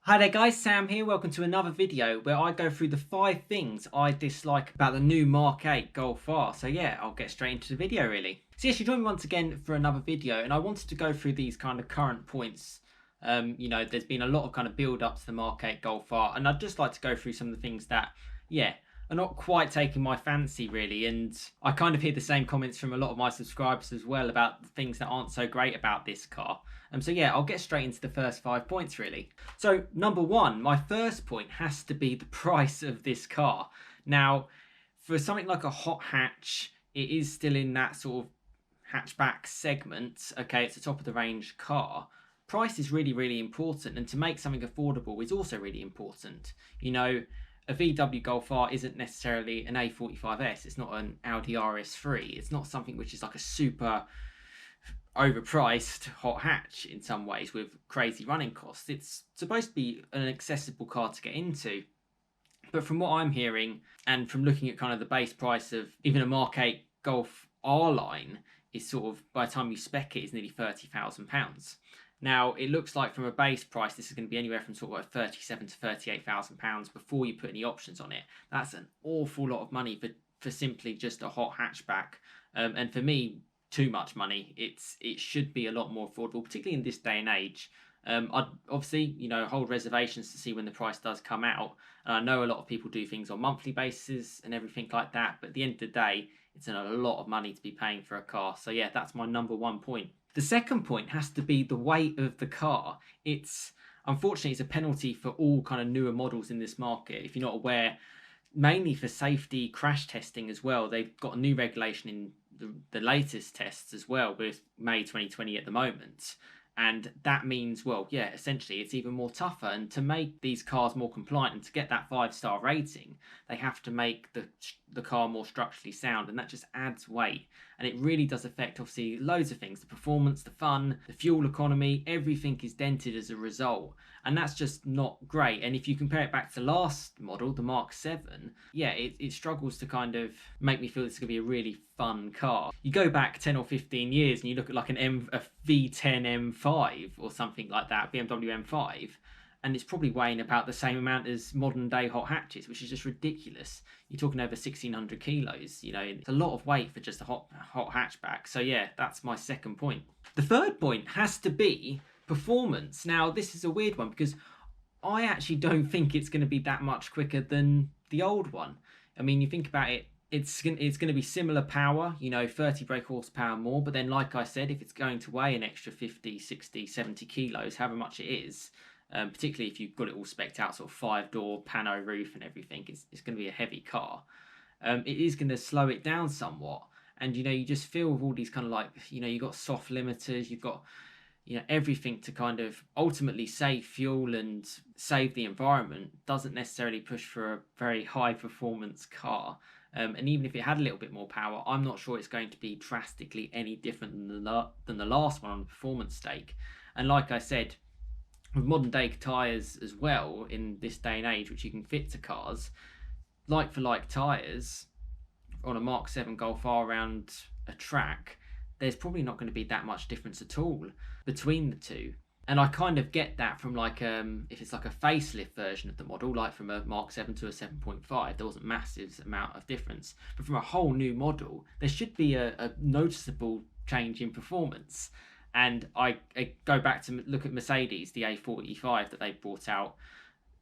Hi there guys, Sam here. Welcome to another video where I go through the 5 things I dislike about the new Mark 8 Golf R. So yeah, I'll get straight into the video really. So yes, you join me once again for another video, and I wanted to go through these kind of current points. There's been a lot of kind of build up to the Mark 8 Golf R, and I'd just like to go through some of the things that, yeah, are not quite taking my fancy really. And I kind of hear the same comments from a lot of my subscribers as well about the things that aren't so great about this car. So yeah, I'll get straight into the first 5 points really. So number one, my first point has to be the price of this car. Now, for something like a hot hatch, it is still in that sort of hatchback segment. Okay, it's a top of the range car. Price is really, really important, and to make something affordable is also really important. You know, a VW Golf R isn't necessarily an A45S. It's not an Audi RS3. It's not something which is like a super overpriced hot hatch in some ways with crazy running costs. It's supposed to be an accessible car to get into. But from what I'm hearing, and from looking at kind of the base price of even a Mark 8 Golf R line, is sort of, by the time you spec it, is nearly £30,000. Now, it looks like from a base price, this is going to be anywhere from sort of like £37,000 to £38,000 before you put any options on it. That's an awful lot of money for simply just a hot hatchback. And for me, too much money. It should be a lot more affordable, particularly in this day and age. I'd obviously, hold reservations to see when the price does come out. And I know a lot of people do things on monthly basis and everything like that, but at the end of the day, it's a lot of money to be paying for a car. So yeah, that's my number one point. The second point has to be the weight of the car. Unfortunately, it's a penalty for all kind of newer models in this market. If you're not aware, mainly for safety crash testing as well, they've got a new regulation in the latest tests as well, with May 2020 at the moment. And that means, well, yeah, essentially it's even more tougher. And to make these cars more compliant and to get that 5-star rating, they have to make the car more structurally sound, and that just adds weight. And it really does affect, obviously, loads of things: the performance, the fun, the fuel economy. Everything is dented as a result, and that's just not great. And if you compare it back to the last model, the Mark 7, yeah, it struggles to kind of make me feel it's going to be a really fun car. You go back 10 or 15 years and you look at like a V10 M5 or something like that, BMW M5, and it's probably weighing about the same amount as modern day hot hatches, which is just ridiculous. You're talking over 1,600 kilos. It's a lot of weight for just a hot hatchback. So yeah, that's my second point. The third point has to be performance. Now, this is a weird one because I actually don't think it's going to be that much quicker than the old one. I mean, you think about it, it's going to be similar power, 30 brake horsepower more. But then, like I said, if it's going to weigh an extra 50, 60, 70 kilos, however much it is, particularly if you've got it all specced out, sort of 5-door pano roof and everything, it's going to be a heavy car. It is going to slow it down somewhat. And, you just feel with all these kind of like, you've got soft limiters, you've got, everything to kind of ultimately save fuel and save the environment. Doesn't necessarily push for a very high performance car. And even if it had a little bit more power, I'm not sure it's going to be drastically any different than the last one on the performance stake. And like I said, with modern day tyres as well in this day and age, which you can fit to cars, like for like tyres on a Mark 7 Golf R around a track, there's probably not going to be that much difference at all between the two. And I kind of get that from like, if it's like a facelift version of the model, like from a Mark 7 to a 7.5, there wasn't massive amount of difference. But from a whole new model, there should be a noticeable change in performance. And I go back to look at Mercedes, the A45 that they brought out.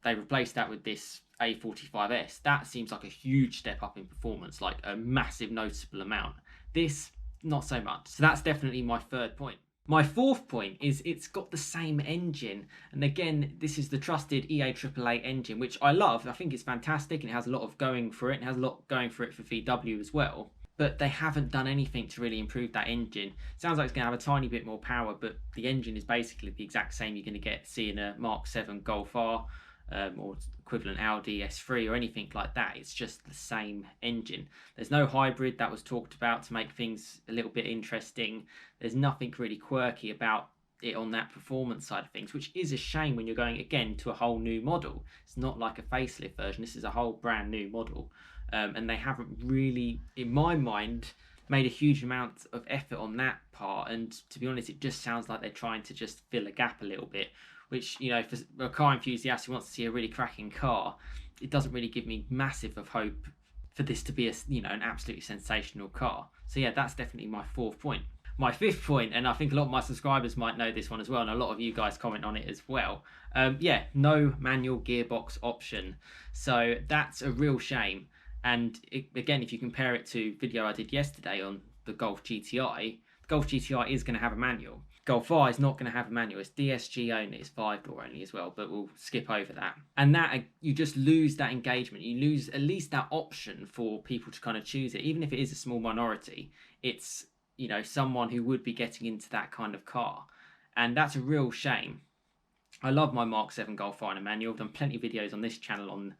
They replaced that with this A45S. That seems like a huge step up in performance, like a massive noticeable amount. This, not so much. So that's definitely my third point. My fourth point is it's got the same engine. And again, this is the trusted EA888 engine, which I love. I think it's fantastic, and it has a lot of going for it. And it has a lot going for it for VW as well. But they haven't done anything to really improve that engine. Sounds like it's going to have a tiny bit more power, but the engine is basically the exact same you're going to see in a Mark 7 Golf R, or equivalent Audi S3 or anything like that. It's just the same engine. There's no hybrid that was talked about to make things a little bit interesting. There's nothing really quirky about it on that performance side of things, which is a shame when you're going again to a whole new model. It's not like a facelift version. This is a whole brand new model, and they haven't really, in my mind, made a huge amount of effort on that part. And to be honest, it just sounds like they're trying to just fill a gap a little bit, which, you know, for a car enthusiast who wants to see a really cracking car, it doesn't really give me massive of hope for this to be a, you know, an absolutely sensational car. So yeah, that's definitely my 4th point. My 5th point, and I think a lot of my subscribers might know this one as well, and a lot of you guys comment on it as well. Yeah, no manual gearbox option. So that's a real shame. And again, if you compare it to video I did yesterday on the Golf GTI, the Golf GTI is going to have a manual. Golf R is not going to have a manual. It's DSG only. It's 5-door only as well, but we'll skip over that. And that, you just lose that engagement. You lose at least that option for people to kind of choose it. Even if it is a small minority, it's, you know, someone who would be getting into that kind of car. And that's a real shame. I love my Mark 7 Golf R in a manual. I've done plenty of videos on this channel on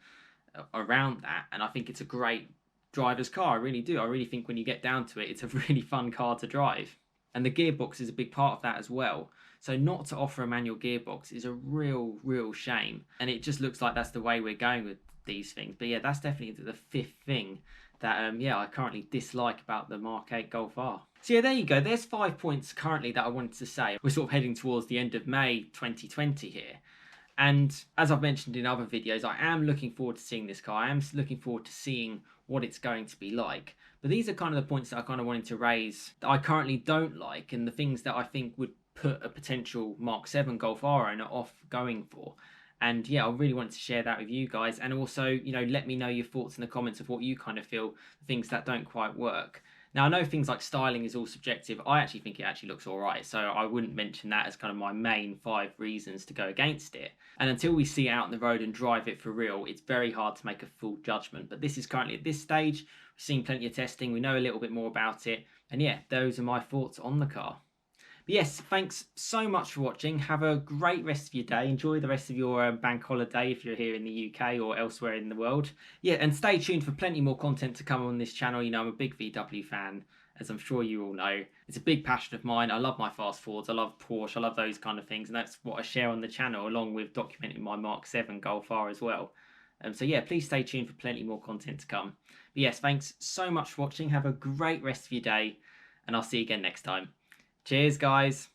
around that, and I think it's a great driver's car. I really do. I really think when you get down to it, it's a really fun car to drive. And the gearbox is a big part of that as well. So not to offer a manual gearbox is a real shame. And it just looks like that's the way we're going with these things. But yeah, that's definitely the 5th thing that yeah, I currently dislike about the Mark 8 Golf R. So yeah, there you go. There's 5 points currently that I wanted to say. We're sort of heading towards the end of May 2020 here. And as I've mentioned in other videos, I am looking forward to seeing this car. I am looking forward to seeing what it's going to be like. But these are kind of the points that I kind of wanted to raise that I currently don't like, and the things that I think would put a potential Mark 7 Golf R owner off going for. And yeah, I really wanted to share that with you guys. And also, you know, let me know your thoughts in the comments of what you kind of feel, things that don't quite work. Now, I know things like styling is all subjective. I actually think it actually looks all right. So I wouldn't mention that as kind of my main 5 reasons to go against it. And until we see it out on the road and drive it for real, it's very hard to make a full judgment. But this is currently at this stage. We've seen plenty of testing. We know a little bit more about it. And yeah, those are my thoughts on the car. But yes, thanks so much for watching. Have a great rest of your day. Enjoy the rest of your bank holiday if you're here in the UK or elsewhere in the world. Yeah, and stay tuned for plenty more content to come on this channel. You know, I'm a big VW fan, as I'm sure you all know. It's a big passion of mine. I love my fast forwards. I love Porsche. I love those kind of things. And that's what I share on the channel, along with documenting my Mark 7 Golf R as well. So yeah, please stay tuned for plenty more content to come. But yes, thanks so much for watching. Have a great rest of your day, and I'll see you again next time. Cheers, guys.